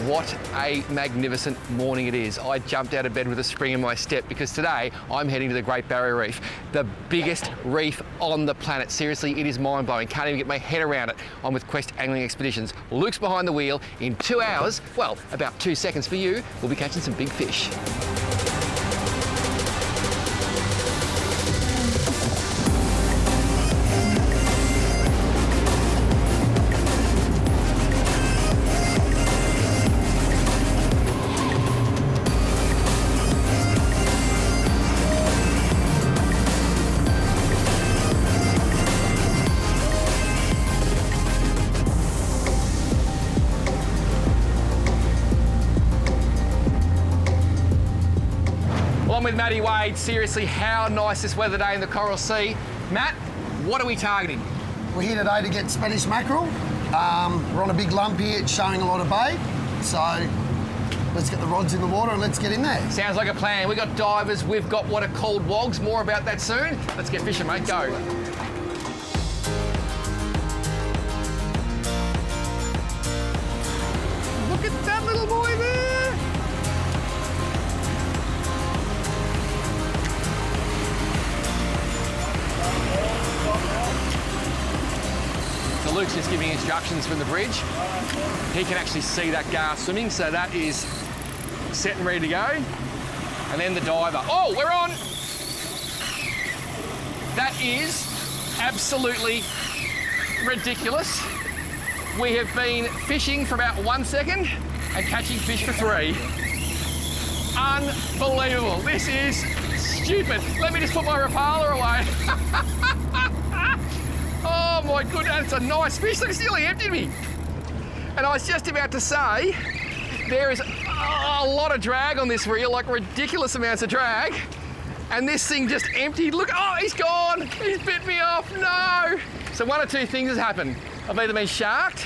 what a magnificent morning it is. I jumped out of bed with a spring in my step because today I'm heading to the Great Barrier Reef, the biggest reef on the planet. Seriously, it is mind-blowing. Can't even get my head around it. I'm with Quest Angling Expeditions. Luke's behind the wheel. In 2 hours, well, about 2 seconds for you, we'll be catching some big fish. I'm with Matty Wade. Seriously, how nice this weather day in the Coral Sea. Matt, what are we targeting? We're here today to get Spanish mackerel. We're on a big lump here, it's showing a lot of bait. So let's get the rods in the water and let's get in there. Sounds like a plan. We've got divers, we've got what are called wogs. More about that soon. Let's get fishing, mate. Go. Look at that little boy there. So Luke's just giving instructions from the bridge. He can actually see that gar swimming, so that is set and ready to go. And then the diver. Oh, we're on! That is absolutely ridiculous. We have been fishing for about 1 second and catching fish for 3. Unbelievable. This is stupid. Let me just put my Rapala away. Oh my goodness, it's a nice fish. Look, it's nearly emptied me. And I was just about to say, there is a lot of drag on this reel, like ridiculous amounts of drag. And this thing just emptied. Look, oh, he's gone. He's bit me off, no. So one of two things has happened. I've either been sharked,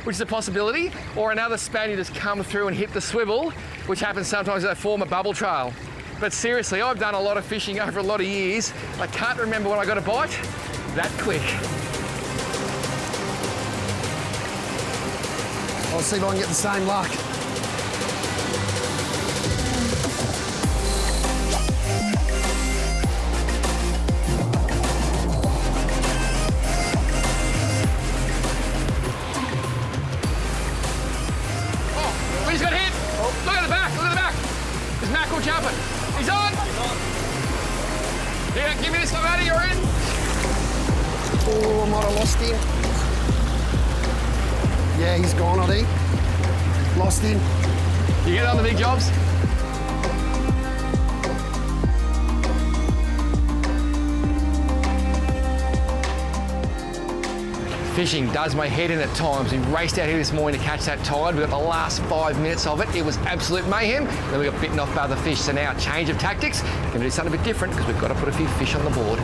which is a possibility, or another Spaniard has come through and hit the swivel, which happens sometimes they form a bubble trail. But seriously, I've done a lot of fishing over a lot of years. I can't remember when I got a bite that quick. I'll see if I can get the same luck. Oh, we just got hit. Oh. Look at the back, look at the back. There's mackerel jumping. He's on. Yeah, give me this one, Matty, you're in. Oh, I might have lost him. Yeah, he's gone, I think. Lost him. You get on the big jobs? Fishing does my head in at times. We raced out here this morning to catch that tide. We got the last 5 minutes of it. It was absolute mayhem. Then we got bitten off by other fish. So now, change of tactics. Going to do something a bit different because we've got to put a few fish on the board.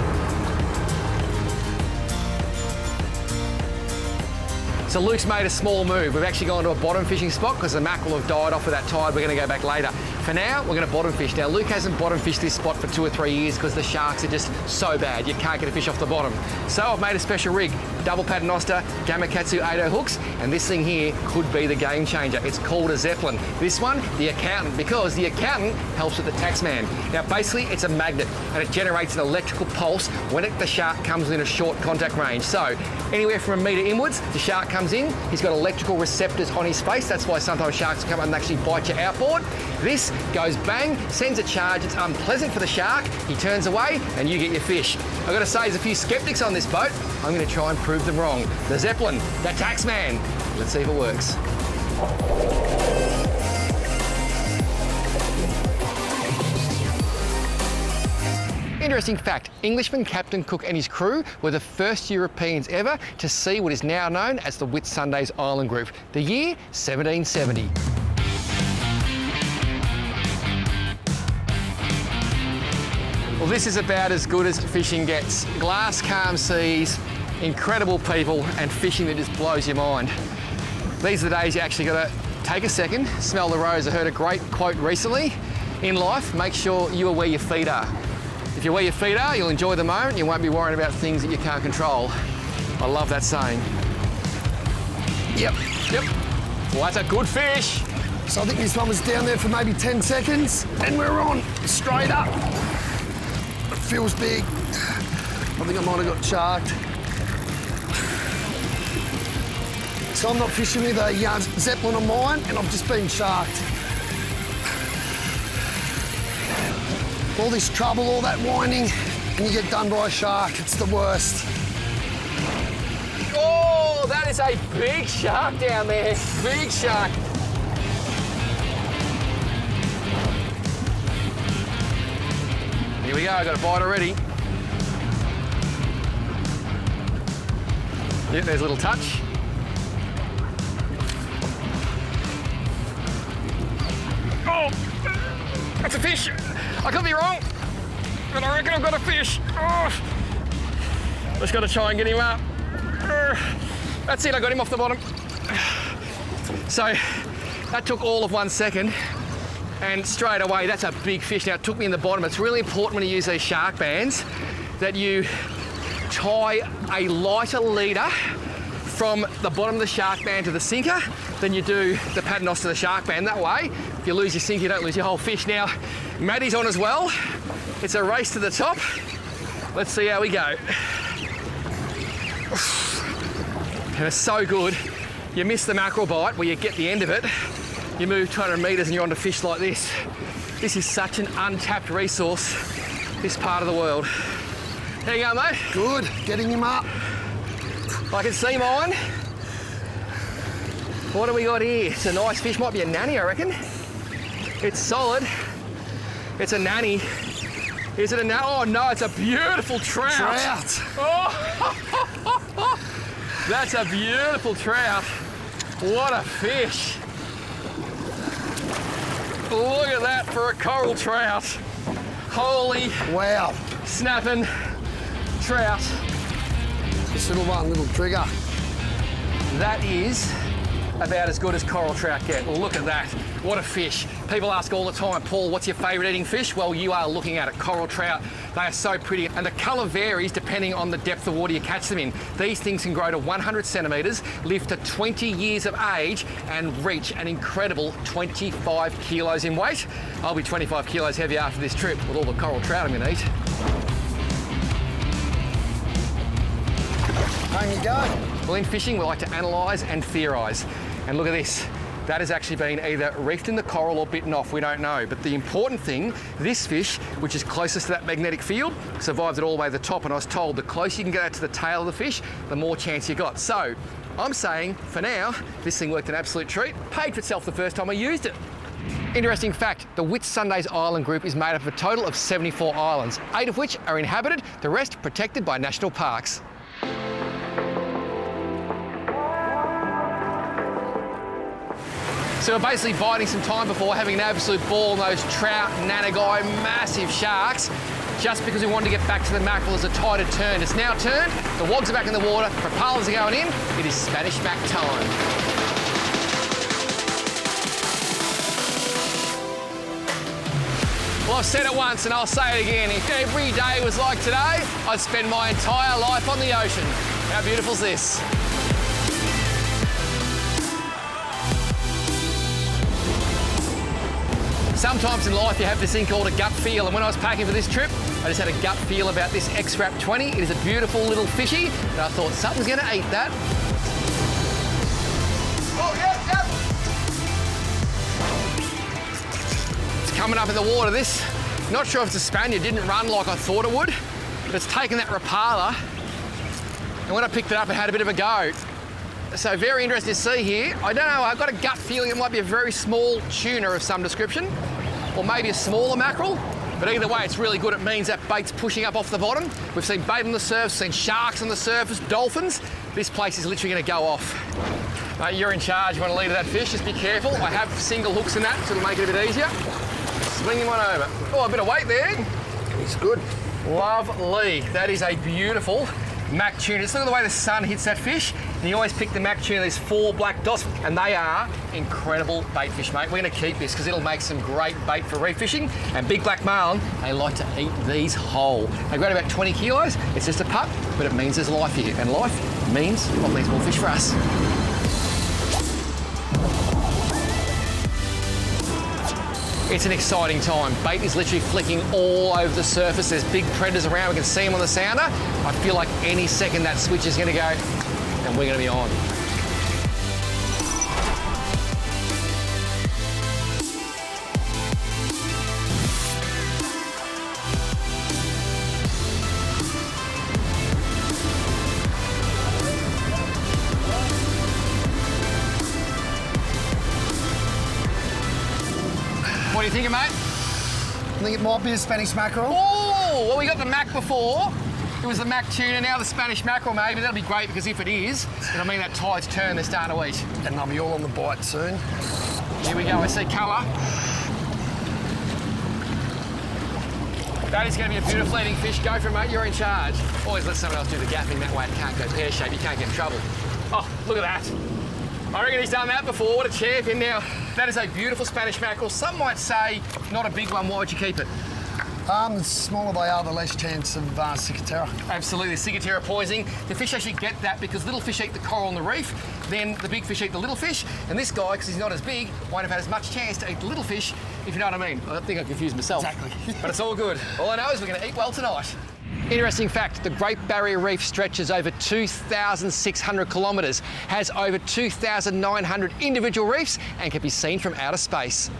So Luke's made a small move. We've actually gone to a bottom fishing spot because the mackerel have died off of that tide. We're going to go back later. For now, we're going to bottom fish. Now, Luke hasn't bottom fished this spot for 2 or 3 years because the sharks are just so bad. You can't get a fish off the bottom. So I've made a special rig, double paternoster, Gamakatsu 8 hooks, and this thing here could be the game changer. It's called a Zeppelin. This one, the accountant, because the accountant helps with the tax man. Now, basically, it's a magnet and it generates an electrical pulse when the shark comes within a short contact range. So anywhere from a metre inwards, the shark comes in, he's got electrical receptors on his face. That's why sometimes sharks come and actually bite you outboard. This goes bang, sends a charge, it's unpleasant for the shark, he turns away and you get your fish. I've got to say, there's a few skeptics on this boat. I'm going to try and prove them wrong. The Zeppelin, the tax man. Let's see if it works. Interesting fact, Englishman Captain Cook and his crew were the first Europeans ever to see what is now known as the Whitsundays Island Group, the year 1770. Well, this is about as good as fishing gets. Glass calm seas, incredible people, and fishing that just blows your mind. These are the days you actually got to take a second, smell the rose. I heard a great quote recently. In life, make sure you are where your feet are. If you're where your feet are, you'll enjoy the moment. You won't be worrying about things that you can't control. I love that saying. Yep. Well, that's a good fish. So I think this one was down there for maybe 10 seconds, and we're on straight up. It feels big. I think I might have got sharked. So I'm not fishing with a Zeppelin of mine, and I've just been sharked. All this trouble, all that winding, and you get done by a shark. It's the worst. Oh, that is a big shark down there. Big shark. Here we go, I got a bite already. Yep, there's a little touch. Oh, that's a fish. I could be wrong, but I reckon I've got a fish. Oh. Just got to try and get him up. That's it, I got him off the bottom. So that took all of 1 second, and straight away, that's a big fish. Now it took me in the bottom. It's really important when you use these shark bands that you tie a lighter leader from the bottom of the shark band to the sinker than you do the paternos to the shark band. That way, if you lose your sinker, you don't lose your whole fish. Now, Maddie's on as well. It's a race to the top. Let's see how we go. And it's so good. You miss the mackerel bite where you get the end of it. You move 200 metres and you're on to fish like this. This is such an untapped resource, this part of the world. How you going, mate? Good, getting him up. I can see mine. What do we got here? It's a nice fish, might be a nanny, I reckon. It's solid. It's a nanny. Is it a nanny? Oh no, it's a beautiful trout. Trout. Oh, that's a beautiful trout. What a fish. Look at that for a coral trout. Holy Wow. snapping trout. This little one, little trigger. That is about as good as coral trout get. Look at that. What a fish. People ask all the time, Paul, what's your favourite eating fish? Well, you are looking at it. Coral trout, they are so pretty. And the colour varies depending on the depth of water you catch them in. These things can grow to 100 centimetres, live to 20 years of age, and reach an incredible 25 kilos in weight. I'll be 25 kilos heavier after this trip with all the coral trout I'm going to eat. Home you go. Well, in fishing, we like to analyse and theorise. And look at this. That has actually been either reefed in the coral or bitten off, we don't know. But the important thing, this fish, which is closest to that magnetic field, survived it all the way to the top. And I was told the closer you can get out to the tail of the fish, the more chance you got. So I'm saying, for now, this thing worked an absolute treat. Paid for itself the first time I used it. Interesting fact, the Whitsundays Island group is made up of a total of 74 islands, 8 of which are inhabited, the rest protected by national parks. So we're basically biding some time before having an absolute ball on those trout, nanagai, massive sharks, just because we wanted to get back to the mackerel as the tide had turned. It's now turned, the wogs are back in the water, propellers are going in, it is Spanish Mac time. Well, I've said it once and I'll say it again. If every day was like today, I'd spend my entire life on the ocean. How beautiful is this? Sometimes in life you have this thing called a gut feel, and when I was packing for this trip, I just had a gut feel about this X-Wrap 20. It is a beautiful little fishy, and I thought something's going to eat that. Oh, yep. It's coming up in the water, this. Not sure if it's a Spaniard, didn't run like I thought it would, but it's taken that Rapala, and when I picked it up, it had a bit of a go. So very interesting to see here. I don't know, I've got a gut feeling it might be a very small tuna of some description, or maybe a smaller mackerel, but either way, it's really good. It means that bait's pushing up off the bottom. We've seen bait on the surface, seen sharks on the surface, dolphins. This place is literally gonna go off. Mate, you're in charge, you wanna lead that fish, just be careful. I have single hooks in that, so it'll make it a bit easier. Swing him on over. Oh, a bit of weight there. It's good. Lovely. That is a beautiful Mac tuna. Just look at the way the sun hits that fish. And you always pick the Mac tuna, these 4 black dots, and they are incredible bait fish, mate. We're gonna keep this because it'll make some great bait for reef fishing. And big black marlin, they like to eat these whole. They grow to about 20 kilos. It's just a pup, but it means there's life here. And life means not least more fish for us. It's an exciting time. Bait is literally flicking all over the surface. There's big predators around. We can see them on the sounder. I feel like any second that switch is going to go and we're going to be on. What are you thinking, mate? I think it might be a Spanish mackerel. Oh, well, we got the mac before. It was the mac tuna, now the Spanish mackerel, maybe. That'll be great because if it is, it'll mean that tide's turned, they're starting to eat. And they'll be all on the bite soon. Here we go, I see colour. That is going to be a beautiful eating fish. Go for it, mate, you're in charge. Always let someone else do the gapping, that way it can't go pear-shaped, you can't get in trouble. Oh, look at that. I reckon he's done that before. What a champion. Now, that is a beautiful Spanish mackerel. Some might say not a big one. Why would you keep it? The smaller they are, the less chance of cicatera. Absolutely, cicatera poisoning. The fish actually get that because little fish eat the coral on the reef, then the big fish eat the little fish, and this guy, because he's not as big, won't have had as much chance to eat the little fish, if you know what I mean. I think I confused myself. Exactly. But it's all good. All I know is we're going to eat well tonight. Interesting fact, the Great Barrier Reef stretches over 2,600 kilometres, has over 2,900 individual reefs and can be seen from outer space.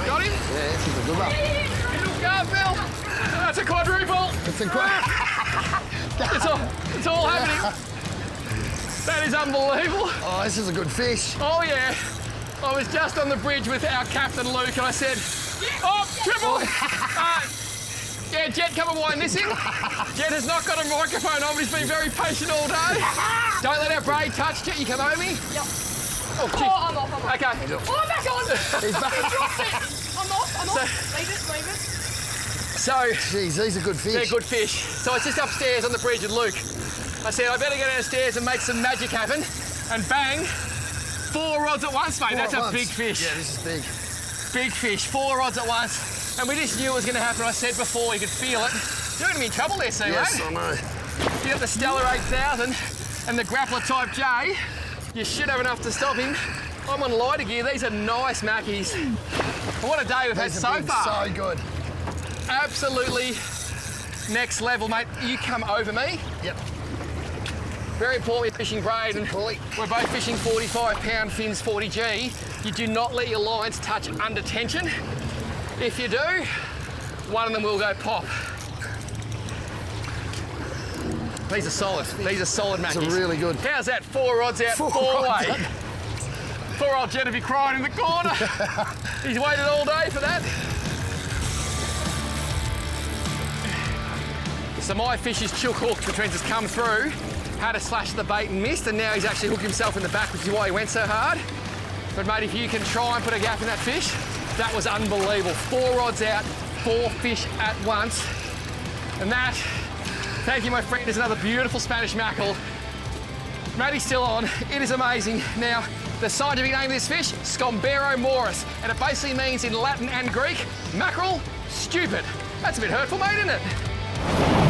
Got him? Yeah, this is a good one. Little Garfield. That's a quadruple. It's a It's all happening. That is unbelievable. Oh, this is a good fish. Oh yeah. I was just on the bridge with our captain Luke and I said, oh, triple. Yeah, Jet, come and wind this in. Jet has not got a microphone on, but he's been very patient all day. Don't let our braid touch. Jet, you come over me. Yep. Oh, I'm off. okay. Oh, I'm back on. He's back. I'm off. Leave it. So, Jeez, these are good fish. they're good fish. So I was just upstairs on the bridge with Luke. I said, I better go downstairs and make some magic happen. And bang, 4 rods at once, mate. That's a big fish. Yeah, this is big. Big fish, 4 rods at once. And we just knew it was going to happen. I said before, you could feel it. You're going to be in trouble there soon, Yes, mate. I know. You got the Stellar 8000 and the Grappler Type J. You should have enough to stop him. I'm on lighter gear. These are nice mackies. What a day we've had These so are big, far. so good. Absolutely next level, mate. You come over me. Yep. Very important with fishing braid, and Pulley. we're both fishing 45-pound fins 40G. You do not let your lines touch under tension. If you do, one of them will go pop. These are solid. These are solid mackies. It's a really good. How's that? 4 rods out, 4 4-way. rods out. Poor old Jet will be crying in the corner. He's waited all day for that. So my fish's chook hook, which means it's come through, had to slash the bait and missed, and now he's actually hooked himself in the back, which is why he went so hard. But mate, if you can try and put a gap in that fish, that was unbelievable. 4 rods out, 4 fish at once. And that, thank you my friend, is another beautiful Spanish mackerel. Matty's still on, it is amazing. Now, the scientific name of this fish, Scombero moris, and it basically means in Latin and Greek, mackerel, stupid. That's a bit hurtful, mate, isn't it?